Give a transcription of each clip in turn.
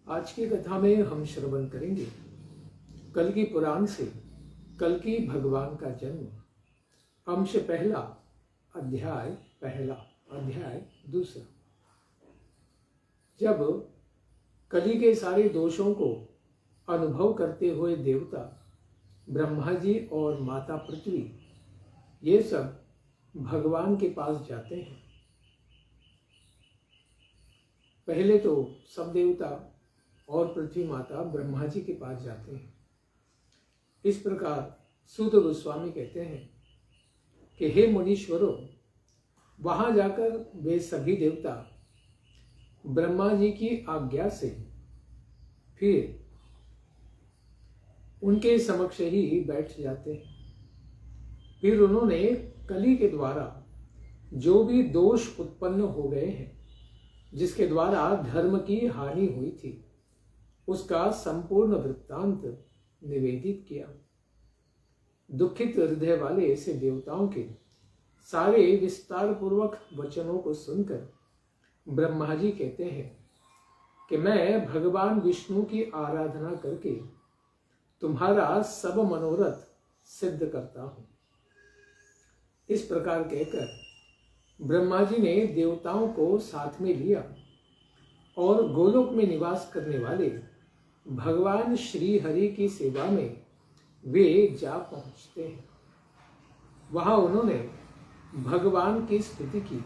आज की कथा में हम श्रवण करेंगे कल्कि पुराण से कल्कि भगवान का जन्म, अंश पहला, अध्याय दूसरा। जब कलि के सारे दोषों को अनुभव करते हुए देवता ब्रह्मा जी और माता पृथ्वी ये सब भगवान के पास जाते हैं। पहले तो सब देवता और पृथ्वी माता ब्रह्मा जी के पास जाते हैं। इस प्रकार सूत गोस्वामी कहते हैं कि हे मुनीश्वरों, वहां जाकर वे सभी देवता ब्रह्मा जी की आज्ञा से फिर उनके समक्ष ही बैठ जाते हैं। फिर उन्होंने कलि के द्वारा जो भी दोष उत्पन्न हो गए हैं, जिसके द्वारा धर्म की हानि हुई थी, उसका संपूर्ण वृत्तांत निवेदित किया। दुखित हृदय वाले ऐसे देवताओं के सारे विस्तार पूर्वक वचनों को सुनकर ब्रह्मा जी कहते हैं कि मैं भगवान विष्णु की आराधना करके तुम्हारा सब मनोरथ सिद्ध करता हूं। इस प्रकार कहकर ब्रह्मा जी ने देवताओं को साथ में लिया और गोलोक में निवास करने वाले भगवान श्री हरि की सेवा में वे जा पहुंचते हैं। वहां उन्होंने भगवान की स्तुति की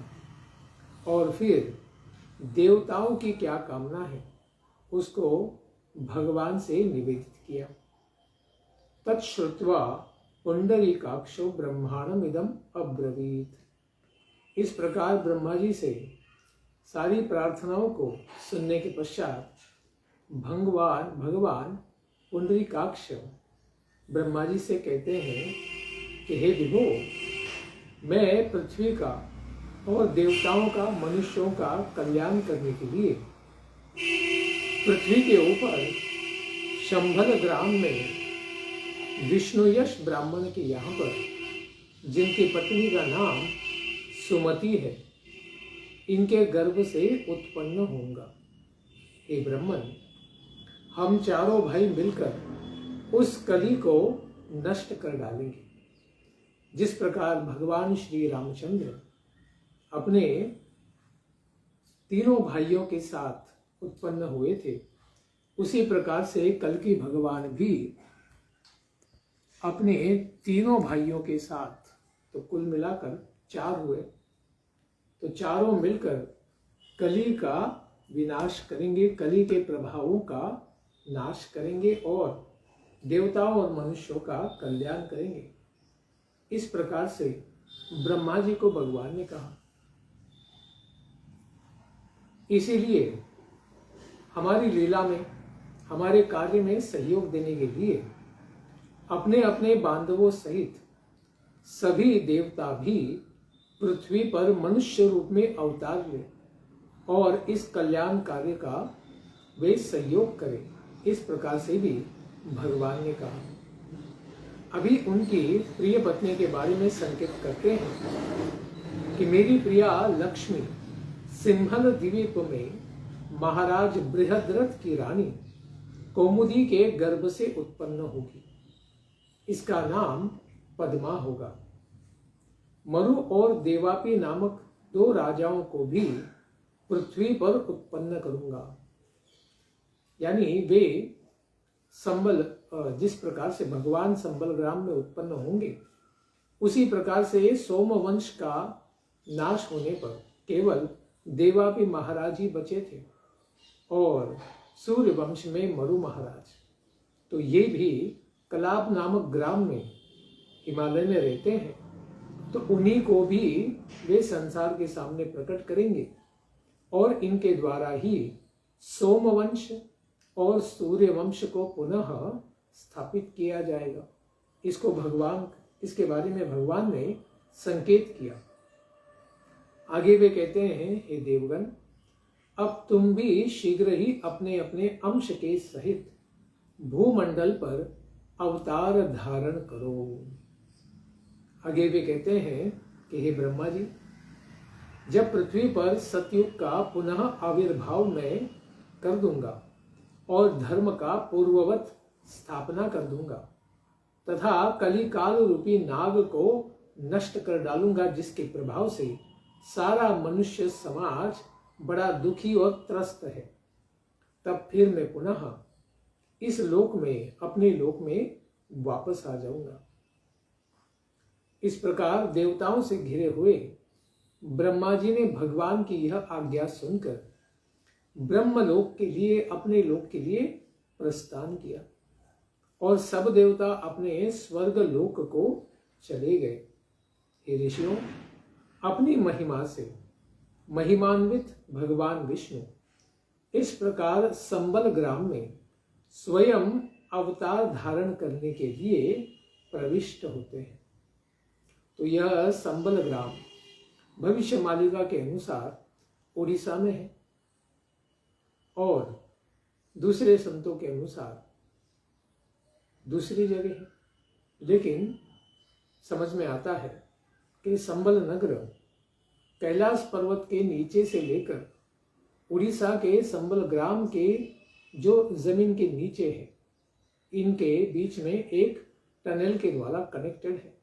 और फिर देवताओं की क्या कामना है उसको भगवान से निवेदित किया। तच्छ्रुत्वा पुंडरीकाक्षो ब्रह्मांडमिदं अब्रवीत। इस प्रकार ब्रह्मा जी से सारी प्रार्थनाओं को सुनने के पश्चात भगवान पुंडरीकाक्ष ब्रह्मा जी से कहते हैं कि हे विभो, मैं पृथ्वी का और देवताओं का, मनुष्यों का कल्याण करने के लिए पृथ्वी के ऊपर शंभल ग्राम में विष्णु यश ब्राह्मण के यहाँ पर, जिनकी पत्नी का नाम सुमति है, इनके गर्भ से उत्पन्न होऊंगा। हे ब्राह्मण, हम चारों भाई मिलकर उस कलि को नष्ट कर डालेंगे। जिस प्रकार भगवान श्री रामचंद्र अपने तीनों भाइयों के साथ उत्पन्न हुए थे, उसी प्रकार से कल्कि भगवान भी अपने तीनों भाइयों के साथ, तो कुल मिलाकर 4 हुए, तो चारों मिलकर कलि का विनाश करेंगे, कलि के प्रभावों का नाश करेंगे और देवताओं और मनुष्यों का कल्याण करेंगे। इस प्रकार से ब्रह्मा जी को भगवान ने कहा। इसीलिए हमारी लीला में, हमारे कार्य में सहयोग देने के लिए अपने अपने बांधवों सहित सभी देवता भी पृथ्वी पर मनुष्य रूप में अवतार ले और इस कल्याण कार्य का वे सहयोग करें। इस प्रकार से भी भगवान ने कहा। अभी उनकी प्रिय पत्नी के बारे में संकेत करते हैं कि मेरी प्रिया लक्ष्मी सिंहल द्वीप में महाराज बृहद्रथ की रानी कौमुदी के गर्भ से उत्पन्न होगी। इसका नाम पद्मा होगा। मरु और देवापी नामक 2 राजाओं को भी पृथ्वी पर उत्पन्न करूंगा। यानी वे संबल, जिस प्रकार से भगवान संबल ग्राम में उत्पन्न होंगे, उसी प्रकार से सोमवंश का नाश होने पर केवल देवापी महाराज ही बचे थे और सूर्य वंश में मरु महाराज। तो ये भी कलाप नामक ग्राम में हिमालय में रहते हैं, तो उन्हीं को भी वे संसार के सामने प्रकट करेंगे और इनके द्वारा ही सोमवंश और सूर्य वंश को पुनः स्थापित किया जाएगा। इसके बारे में भगवान ने संकेत किया। आगे वे कहते हैं, हे देवगण, अब तुम भी शीघ्र ही अपने अपने अंश के सहित भूमंडल पर अवतार धारण करो। आगे वे कहते हैं कि हे ब्रह्मा जी, जब पृथ्वी पर सतयुग का पुनः आविर्भाव मैं कर दूंगा, और धर्म का पूर्ववत स्थापना कर दूंगा तथा कलिकाल रूपी नाग को नष्ट कर डालूंगा, जिसके प्रभाव से सारा मनुष्य समाज बड़ा दुखी और त्रस्त है। तब फिर मैं पुनः इस लोक में, अपने लोक में वापस आ जाऊंगा। इस प्रकार देवताओं से घिरे हुए ब्रह्मा जी ने भगवान की यह आज्ञा सुनकर ब्रह्मलोक के लिए, अपने लोक के लिए प्रस्थान किया और सब देवता अपने स्वर्ग लोक को चले गए। हे ऋषियों, अपनी महिमा से महिमान्वित भगवान विष्णु इस प्रकार संबल ग्राम में स्वयं अवतार धारण करने के लिए प्रविष्ट होते हैं। तो यह संबल ग्राम भविष्य मालिका के अनुसार उड़ीसा में है और दूसरे संतों के अनुसार दूसरी जगह है। लेकिन समझ में आता है कि संबल नगर कैलाश पर्वत के नीचे से लेकर उड़ीसा के संबल ग्राम के जो जमीन के नीचे है, इनके बीच में एक टनल के द्वारा कनेक्टेड है।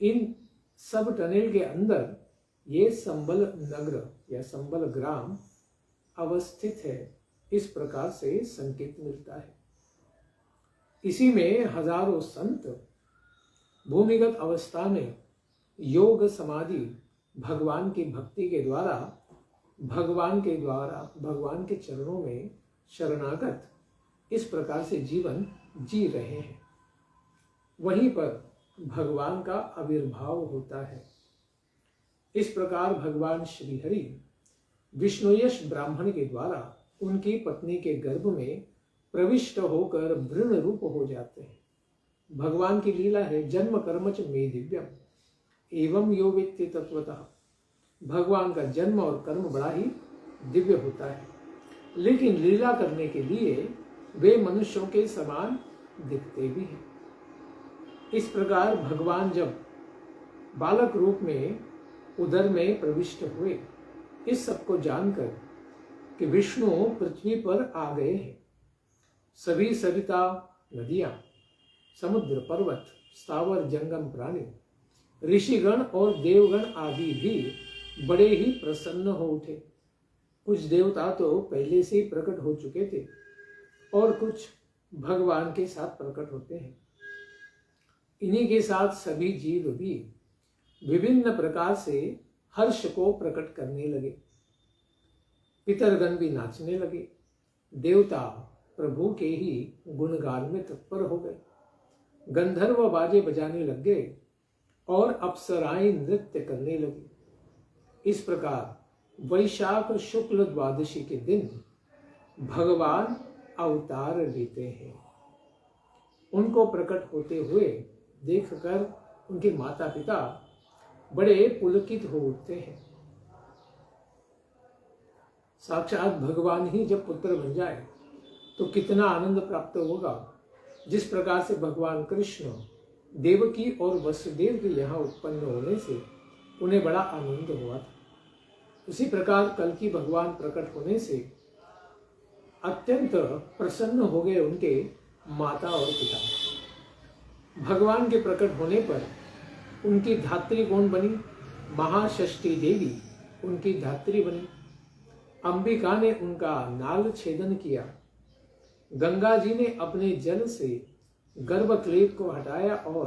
इन सब टनल के अंदर ये संबल नगर या संबल ग्राम अवस्थित है, इस प्रकार से संकेत मिलता है। इसी में हजारों संत भूमिगत अवस्था में योग समाधि भगवान की भक्ति के द्वारा भगवान के चरणों में शरणागत इस प्रकार से जीवन जी रहे हैं। वहीं पर भगवान का आविर्भाव होता है। इस प्रकार भगवान श्री हरि विष्णुयश ब्राह्मण के द्वारा उनकी पत्नी के गर्भ में प्रविष्ट होकर भ्रूण रूप हो जाते हैं। भगवान की लीला है, जन्म कर्मच मे दिव्यम एवं यो वेत्ति तत्वतः। भगवान का जन्म और कर्म बड़ा ही दिव्य होता है, लेकिन लीला करने के लिए वे मनुष्यों के समान दिखते भी हैं। इस प्रकार भगवान जब बालक रूप में उदर में प्रविष्ट हुए, इस सब को जानकर कि विष्णु पृथ्वी पर आ गए हैं, सभी सरिता नदियां, समुद्र, पर्वत, स्थावर, जंगम प्राणी, ऋषिगण और देवगण आदि भी बड़े ही प्रसन्न हो उठे। कुछ देवता तो पहले से ही प्रकट हो चुके थे और कुछ भगवान के साथ प्रकट होते हैं। इन्हीं के साथ सभी जीव भी विभिन्न प्रकार से हर्ष को प्रकट करने लगे। पितरगण भी नाचने लगे, देवता प्रभु के ही गुणगान में तत्पर हो गए, गंधर्व बाजे बजाने लग गए और अप्सराएं नृत्य करने लगी। इस प्रकार वैशाख शुक्ल द्वादशी के दिन भगवान अवतार लेते हैं। उनको प्रकट होते हुए देखकर उनके माता पिता बड़े पुलकित हो उठते हैं। साक्षात भगवान ही जब पुत्र बन जाए तो कितना आनंद प्राप्त होगा। जिस प्रकार से भगवान कृष्ण देवकी और वसुदेव के यहाँ उत्पन्न होने से उन्हें बड़ा आनंद हुआ था, उसी प्रकार कल की भगवान प्रकट होने से अत्यंत प्रसन्न हो गए उनके माता और पिता। भगवान के प्रकट होने पर उनकी धात्री कौन बनी? महाषष्ठी देवी उनकी धात्री बनी। अंबिका ने उनका नाल छेदन किया, गंगा जी ने अपने जल से गर्भक्लेद को हटाया और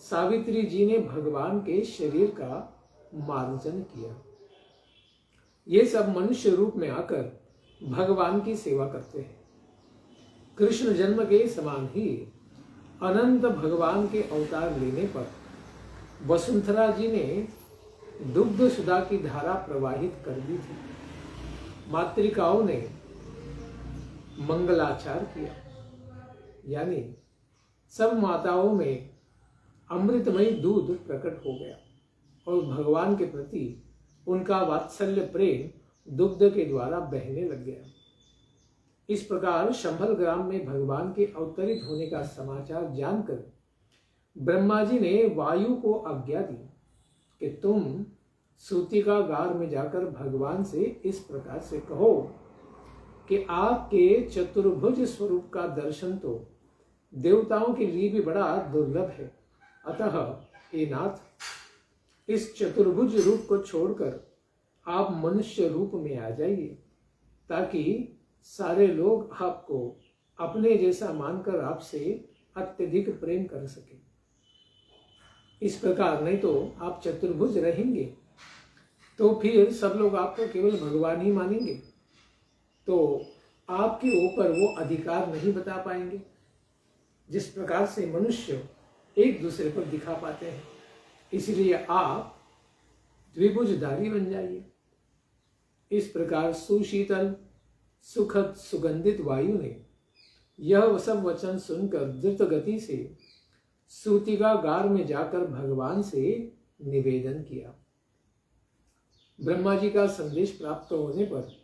सावित्री जी ने भगवान के शरीर का मार्जन किया। ये सब मनुष्य रूप में आकर भगवान की सेवा करते हैं। कृष्ण जन्म के समान ही अनंत भगवान के अवतार लेने पर वसुंधरा जी ने दुग्ध सुधा की धारा प्रवाहित कर दी थी। मातृकाओं ने मंगलाचार किया, यानी सब माताओं में अमृतमय दूध प्रकट हो गया और भगवान के प्रति उनका वात्सल्य प्रेम दुग्ध के द्वारा बहने लग गया। इस प्रकार शंभल ग्राम में भगवान के अवतरित होने का समाचार जानकर ब्रह्मा जी ने वायु को आज्ञा दी कि तुम सूतिका गार में जाकर भगवान से इस प्रकार से कहो कि आपके चतुर्भुज स्वरूप का दर्शन तो देवताओं के लिए भी बड़ा दुर्लभ है। अतः हे नाथ, इस चतुर्भुज रूप को छोड़कर आप मनुष्य रूप में आ जाइए, ताकि सारे लोग आपको अपने जैसा मानकर आपसे अत्यधिक प्रेम कर सके। इस प्रकार नहीं तो आप चतुर्भुज रहेंगे तो फिर सब लोग आपको केवल भगवान ही मानेंगे, तो आपके ऊपर वो अधिकार नहीं बता पाएंगे जिस प्रकार से मनुष्य एक दूसरे पर दिखा पाते हैं। इसलिए आप द्विभुजधारी बन जाइए। इस प्रकार सुशीतल सुखद सुगंधित वायु ने यह सब वचन सुनकर द्रुत गति से सूतिका गार में जाकर भगवान से निवेदन किया। ब्रह्मा जी का संदेश प्राप्त होने पर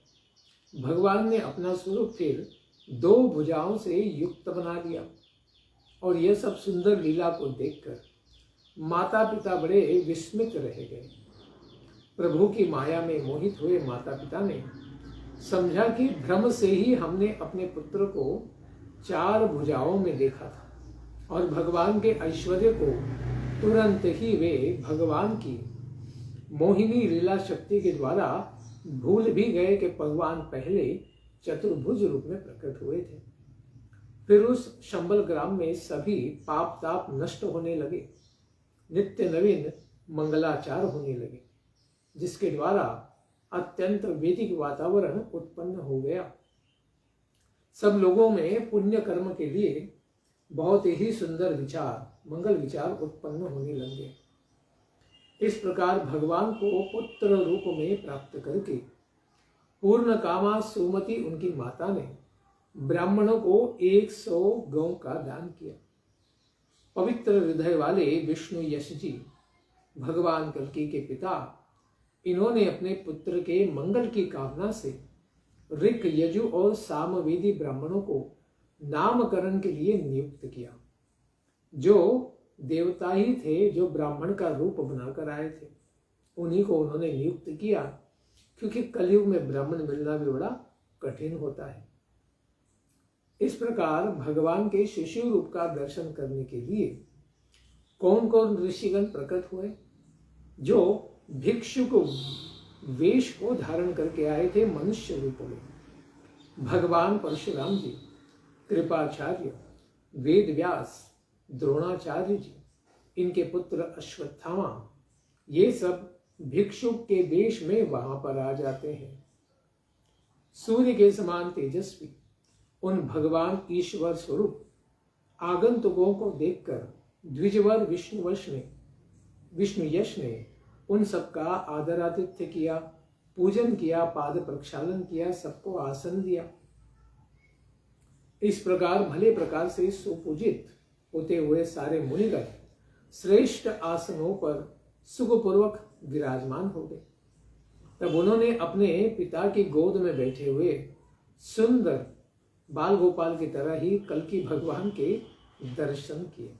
भगवान ने अपना स्वरूप फिर 2 भुजाओं से युक्त बना लिया, और यह सब सुंदर लीला को देखकर माता पिता बड़े विस्मित रह गए। प्रभु की माया में मोहित हुए माता पिता ने समझा कि भ्रम से ही हमने अपने पुत्र को 4 भुजाओं में देखा था, और भगवान के ऐश्वर्य को तुरंत ही वे भगवान की मोहिनी लीला शक्ति के द्वारा भूल भी गए कि भगवान पहले चतुर्भुज रूप में प्रकट हुए थे। फिर उस शंबल ग्राम में सभी पाप ताप नष्ट होने लगे, नित्य नवीन मंगलाचार होने लगे, जिसके द्वारा अत्यंत वैदिक वातावरण उत्पन्न हो गया। सब लोगों में पुण्य कर्म के लिए बहुत ही सुंदर विचार, मंगल विचार उत्पन्न होने लगे। इस प्रकार भगवान को पुत्र रूप में प्राप्त करके पूर्ण कामा सुमति उनकी माता ने ब्राह्मणों को 100 गौ का दान किया। पवित्र हृदय वाले विष्णु यश जी, भगवान कल्कि के पिता, इन्होंने अपने पुत्र के मंगल की कामना से ऋक यजु और सामवेदी ब्राह्मणों को नामकरण के लिए नियुक्त किया, जो देवता ही थे, जो ब्राह्मण का रूप बनाकर आए थे। उन्हीं को उन्होंने नियुक्त किया, क्योंकि कलयुग में ब्राह्मण मिलना भी बड़ा कठिन होता है। इस प्रकार भगवान के शिशु रूप का दर्शन करने के लिए कौन कौन ऋषिगण प्रकट हुए, जो भिक्षुक वेश को धारण करके आए थे मनुष्य रूप में। भगवान परशुराम जी, कृपाचार्य, वेद व्यास, द्रोणाचार्य जी, इनके पुत्र अश्वत्थामा, ये सब भिक्षुक के वेश में वहां पर आ जाते हैं। सूर्य के समान तेजस्वी उन भगवान ईश्वर स्वरूप आगंतुकों को देखकर द्विजवर विष्णु यश ने उन सबका आदरातिथ्य किया, पूजन किया, पाद प्रक्षालन किया, सबको आसन दिया। इस प्रकार भले प्रकार से सुपूजित होते हुए सारे मुनिगण श्रेष्ठ आसनों पर सुखपूर्वक विराजमान हो गए। तब उन्होंने अपने पिता की गोद में बैठे हुए सुंदर बाल गोपाल की तरह ही कल्कि भगवान के दर्शन किए।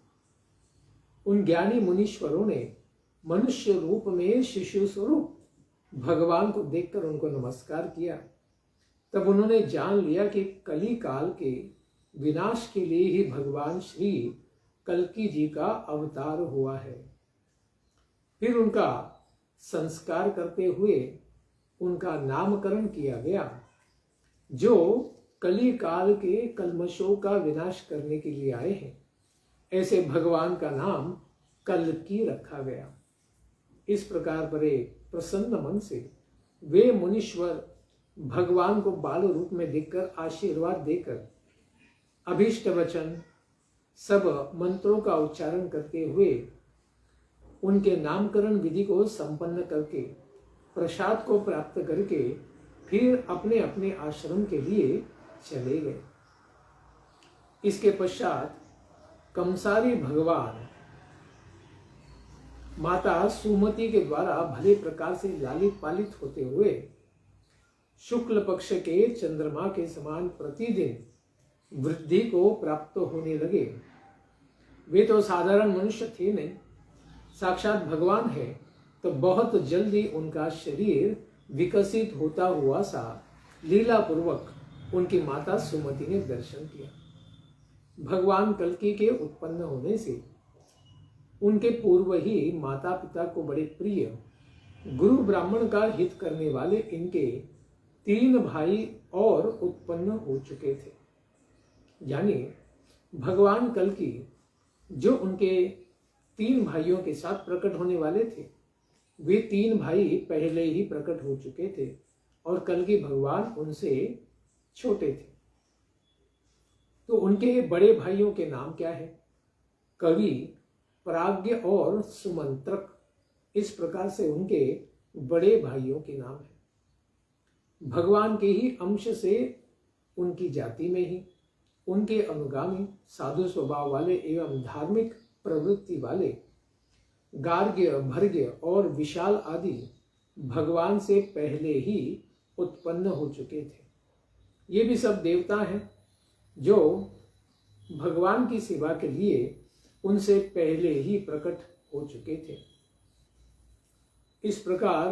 उन ज्ञानी मुनीश्वरों ने मनुष्य रूप में शिशु स्वरूप भगवान को देखकर उनको नमस्कार किया। तब उन्होंने जान लिया कि कली काल के विनाश के लिए ही भगवान श्री कल्कि जी का अवतार हुआ है। फिर उनका संस्कार करते हुए उनका नामकरण किया गया, जो कली काल के कल्मशों का विनाश करने के लिए आए हैं। ऐसे भगवान का नाम कल्कि रखा गया। इस प्रकार बड़े प्रसन्न मन से वे मुनीश्वर भगवान को बाल रूप में देखकर आशीर्वाद देकर अभीष्ट वचन सब मंत्रों का उच्चारण करते हुए उनके नामकरण विधि को संपन्न करके प्रसाद को प्राप्त करके फिर अपने अपने आश्रम के लिए चले गए। इसके पश्चात कंसारी भगवान माता सुमति के द्वारा भले प्रकार से लालित पालित होते हुए शुक्ल पक्ष के चंद्रमा के समान प्रतिदिन वृद्धि को प्राप्त होने लगे। वे तो साधारण मनुष्य थे नहीं, साक्षात भगवान है। तो बहुत जल्दी उनका शरीर विकसित होता हुआ सा लीला पूर्वक उनकी माता सुमति ने दर्शन किया। भगवान कल्कि के उत्पन्न होने से उनके पूर्व ही माता पिता को बड़े प्रिय गुरु ब्राह्मण का हित करने वाले इनके 3 भाई और उत्पन्न हो चुके थे। यानी भगवान कल्कि जो उनके 3 भाइयों के साथ प्रकट होने वाले थे, वे 3 भाई पहले ही प्रकट हो चुके थे और कल्कि भगवान उनसे छोटे थे। तो उनके बड़े भाइयों के नाम क्या है? कवि, प्राज्ञ और सुमंत्रक। इस प्रकार से उनके बड़े भाइयों के नाम है। भगवान के ही अंश से उनकी जाति में ही उनके अनुगामी साधु स्वभाव वाले एवं धार्मिक प्रवृत्ति वाले गार्ग्य, भर्ग्य और विशाल आदि भगवान से पहले ही उत्पन्न हो चुके थे। ये भी सब देवता हैं जो भगवान की सेवा के लिए उनसे पहले ही प्रकट हो चुके थे। इस प्रकार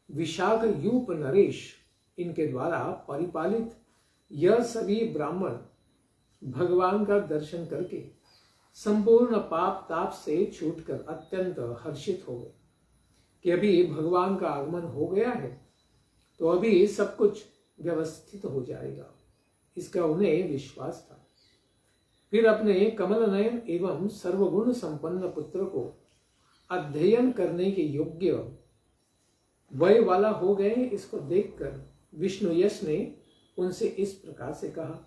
विशाख यूप नरेश इनके द्वारा परिपालित यह सभी ब्राह्मण भगवान का दर्शन करके संपूर्ण पाप ताप से छूटकर अत्यंत हर्षित हो गए कि अभी भगवान का आगमन हो गया है, तो अभी सब कुछ व्यवस्थित हो जाएगा, इसका उन्हें विश्वास था। फिर अपने कमल नयन एवं सर्वगुण संपन्न पुत्र को अध्ययन करने के योग्य वय वाला हो गए, इसको देखकर विष्णु यश ने उनसे इस प्रकार से कहा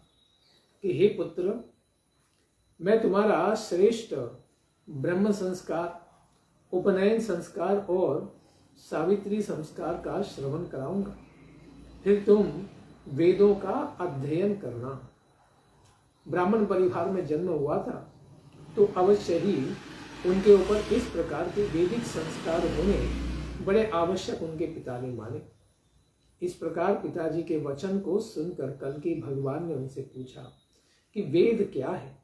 कि हे पुत्र, मैं तुम्हारा श्रेष्ठ ब्रह्म संस्कार, उपनयन संस्कार और सावित्री संस्कार का श्रवण कराऊंगा। फिर तुम वेदों का अध्ययन करना। ब्राह्मण परिवार में जन्म हुआ था तो अवश्य ही उनके ऊपर इस प्रकार के वैदिक संस्कार होने बड़े आवश्यक उनके पिता ने माने। इस प्रकार पिताजी के वचन को सुनकर कल्कि भगवान ने उनसे पूछा कि वेद क्या है,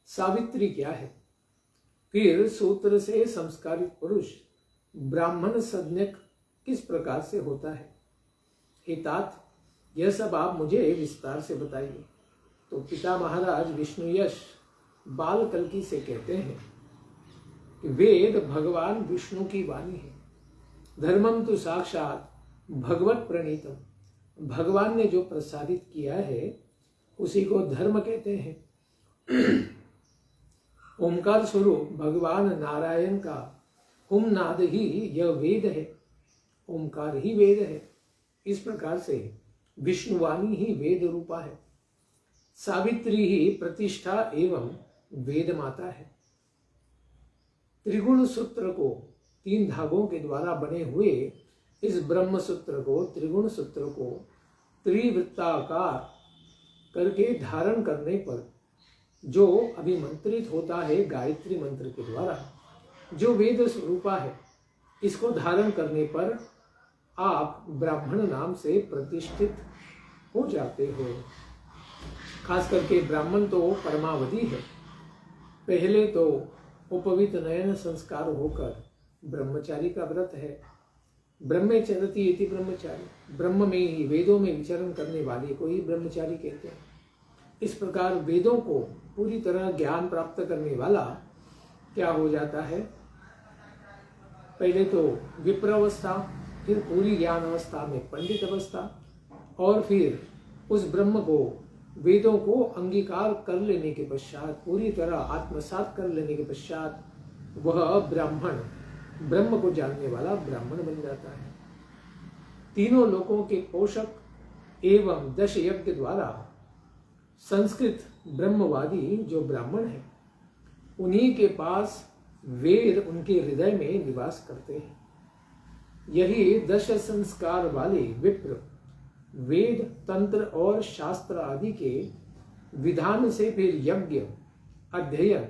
सावित्री क्या है। फिर सूत्र से संस्कारित पुरुष ब्राह्मण सज्ञक किस प्रकार से होता है। हे तात, यह सब आप मुझे विस्तार से बताइए। तो पिता महाराज विष्णु यश बाल कल्कि से कहते हैं कि वेद भगवान विष्णु की वाणी है। धर्मम तो साक्षात भगवत प्रणीतम, भगवान ने जो प्रसारित किया है उसी को धर्म कहते हैं। ओंकार स्वरूप भगवान नारायण का हुम नाद ही यह वेद है, ओंकार ही वेद है। इस प्रकार से विष्णुवाणी ही वेद रूपा है। सावित्री ही प्रतिष्ठा एवं वेद माता है। त्रिगुण सूत्र को 3 धागों के द्वारा बने हुए इस ब्रह्म सूत्र को, त्रिगुण सूत्र को त्रिवृत्ताकार करके धारण करने पर जो अभिमंत्रित होता है गायत्री मंत्र के द्वारा, जो वेद स्वरूपा है, इसको धारण करने पर आप ब्राह्मण नाम से प्रतिष्ठित हो जाते हो। खास करके ब्राह्मण तो परमावधि है। पहले तो उपवित नयन संस्कार होकर ब्रह्मचारी का व्रत है। ब्रह्मचरति इति ब्रह्मचारी, ब्रह्म में ही वेदों में विचरण करने वाले को ही ब्रह्मचारी कहते हैं। इस प्रकार वेदों को पूरी तरह ज्ञान प्राप्त करने वाला क्या हो जाता है, पहले तो विप्र अवस्था, फिर पूरी ज्ञान अवस्था में पंडित अवस्था, और फिर उस ब्रह्म को, वेदों को अंगीकार कर लेने के पश्चात, पूरी तरह आत्मसात कर लेने के पश्चात वह ब्राह्मण, ब्रह्म को जानने वाला ब्राह्मण बन जाता है। तीनों लोकों के पोषक एवं 10 यज्ञ द्वारा संस्कृत ब्रह्मवादी जो ब्राह्मण है, उन्हीं के पास वेद उनके हृदय में निवास करते हैं। यही 10 संस्कार वाले विप्र वेद, तंत्र और शास्त्र आदि के विधान से फिर यज्ञ, अध्ययन,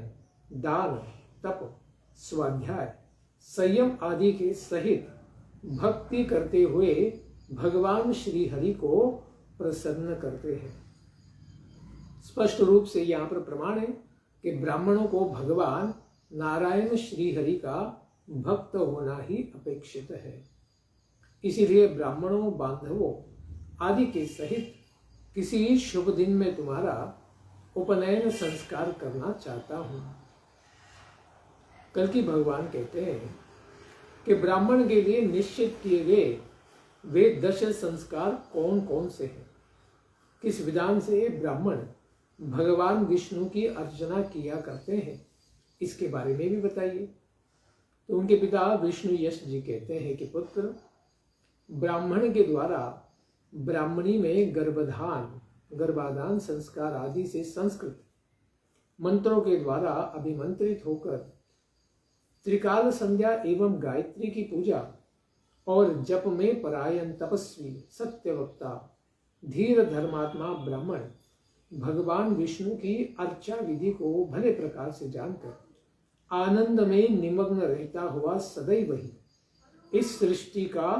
दान, तप, स्वाध्याय, संयम आदि के सहित भक्ति करते हुए भगवान श्री हरि को प्रसन्न करते हैं। स्पष्ट रूप से यहाँ पर प्रमाण है कि ब्राह्मणों को भगवान नारायण श्री हरि का भक्त होना ही अपेक्षित है। इसीलिए ब्राह्मणों, बांधवों आदि के सहित किसी शुभ दिन में तुम्हारा उपनयन संस्कार करना चाहता हूं। कल की भगवान कहते हैं कि ब्राह्मण के लिए निश्चित किए गए वे 10 संस्कार कौन कौन से हैं, किस विधान से ब्राह्मण भगवान विष्णु की अर्चना किया करते हैं, इसके बारे में भी बताइए। तो उनके पिता विष्णु यश जी कहते हैं कि पुत्र, ब्राह्मण के द्वारा ब्राह्मणी में गर्भाधान संस्कार आदि से संस्कृत मंत्रों के द्वारा अभिमंत्रित होकर त्रिकाल संध्या एवं गायत्री की पूजा और जप में परायण तपस्वी सत्यवक्ता धीर धर्मात्मा ब्राह्मण भगवान विष्णु की अर्चा विधि को भले प्रकार से जानकर आनंद में निमग्न रहता हुआ सदैव ही इस सृष्टि का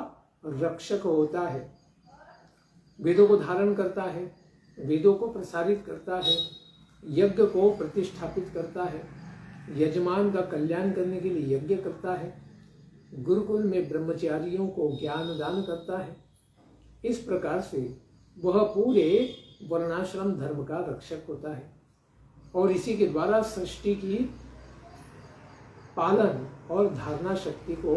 रक्षक होता है, वेदों को धारण करता है, वेदों को प्रसारित करता है, यज्ञ को प्रतिष्ठापित करता है, यजमान का कल्याण करने के लिए यज्ञ करता है, गुरुकुल में ब्रह्मचारियों को ज्ञान दान करता है। इस प्रकार से वह पूरे वर्णाश्रम धर्म का रक्षक होता है और इसी के द्वारा सृष्टि की पालन और धारणा शक्ति को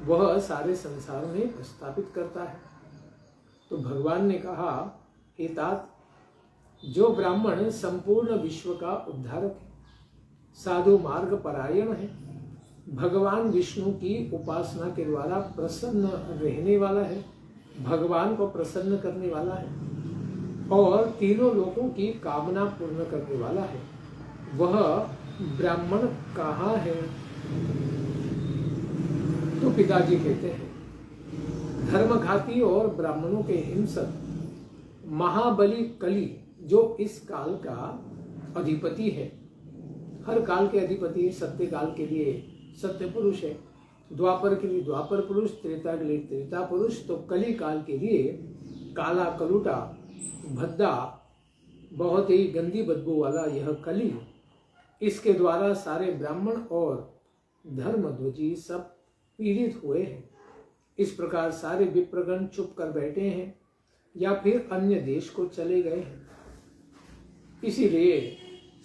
वह सारे संसार में प्रस्थापित करता है। तो भगवान ने कहा, हे तात, जो ब्राह्मण संपूर्ण विश्व का उद्धारक है, साधु मार्ग परायण है, भगवान विष्णु की उपासना के द्वारा प्रसन्न रहने वाला है, भगवान को प्रसन्न करने वाला है और तीनों लोगों की कामना पूर्ण करने वाला है, वह ब्राह्मण कहाँ है? तो पिताजी कहते हैं, धर्मघाती और ब्राह्मणों के हिंसक महाबली कली जो इस काल का अधिपति है, हर काल के अधिपति, सत्य काल के लिए सत्य पुरुष है, द्वापर के लिए द्वापर पुरुष, त्रेता के लिए त्रेता पुरुष, तो कली काल के लिए काला कलूटा भद्दा बहुत ही गंदी बदबू वाला यह कली, इसके द्वारा सारे ब्राह्मण और धर्मध्वजी सब पीड़ित हुए हैं। इस प्रकार सारे विप्रगण चुप कर बैठे हैं या फिर अन्य देश को चले गए हैं। इसीलिए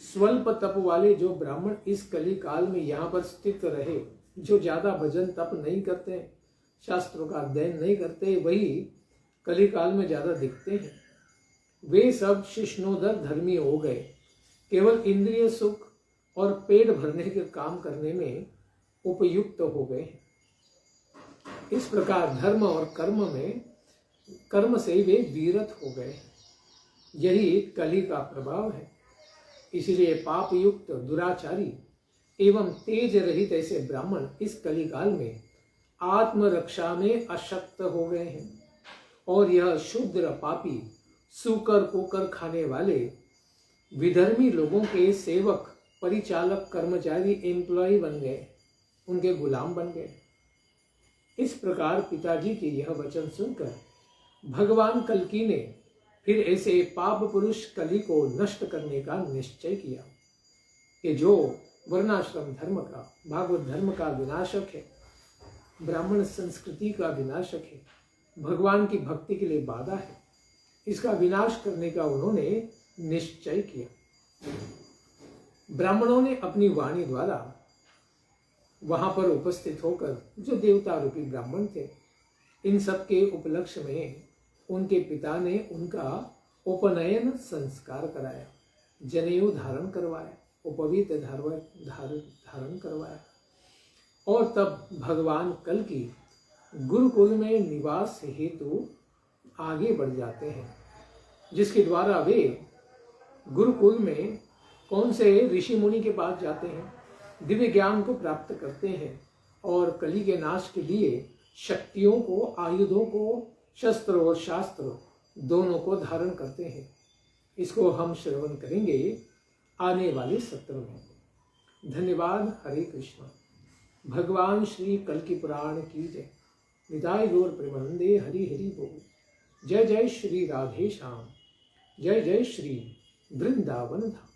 स्वल्प तप वाले जो ब्राह्मण इस कली काल में यहाँ पर स्थित रहे, जो ज्यादा भजन तप नहीं करते, शास्त्रों का अध्ययन नहीं करते, वही कली काल में ज्यादा दिखते हैं। वे सब शिष्णोदर धर्मी हो गए, केवल इंद्रिय सुख और पेट भरने के काम करने में उपयुक्त हो गए। इस प्रकार धर्म और कर्म से वे विरत हो गए। यही कली का प्रभाव है। इसलिए पाप युक्त, दुराचारी एवं तेज रहित ऐसे ब्राह्मण इस कली काल में आत्मरक्षा में अशक्त हो गए हैं और यह शूद्र पापी सूकर कुकर खाने वाले विधर्मी लोगों के सेवक, परिचालक, कर्मचारी, एम्प्लॉय बन गए, उनके गुलाम बन गए। इस प्रकार पिताजी के यह वचन सुनकर भगवान कल्कि ने फिर ऐसे पाप पुरुष कली को नष्ट करने का निश्चय किया कि जो वर्णाश्रम धर्म का, भागवत धर्म का विनाशक है, ब्राह्मण संस्कृति का विनाशक है, भगवान की भक्ति के लिए बाधा है, इसका विनाश करने का उन्होंने निश्चय किया। ब्राह्मणों ने अपनी वाणी द्वारा वहां पर उपस्थित होकर जो देवता रूपी ब्राह्मण थे, इन सब के उपलक्ष्य में उनके पिता ने उनका उपनयन संस्कार कराया, जनेऊ धारण करवाया, उपवीत धारण करवाया और तब भगवान कल्कि गुरुकुल में निवास हेतु आगे बढ़ जाते हैं, जिसके द्वारा वे गुरुकुल में कौन से ऋषि मुनि के पास जाते हैं, दिव्य ज्ञान को प्राप्त करते हैं और कली के नाश के लिए शक्तियों को, आयुधों को, शस्त्र और शास्त्र दोनों को धारण करते हैं। इसको हम श्रवण करेंगे आने वाले सत्र में। धन्यवाद। हरे कृष्ण। भगवान श्री कल्कि पुराण की जय। निताय गौर प्रेमानंदे। हरि हरि बोल। जय जय श्री राधे श्याम। जय जय श्री वृंदावन धाम।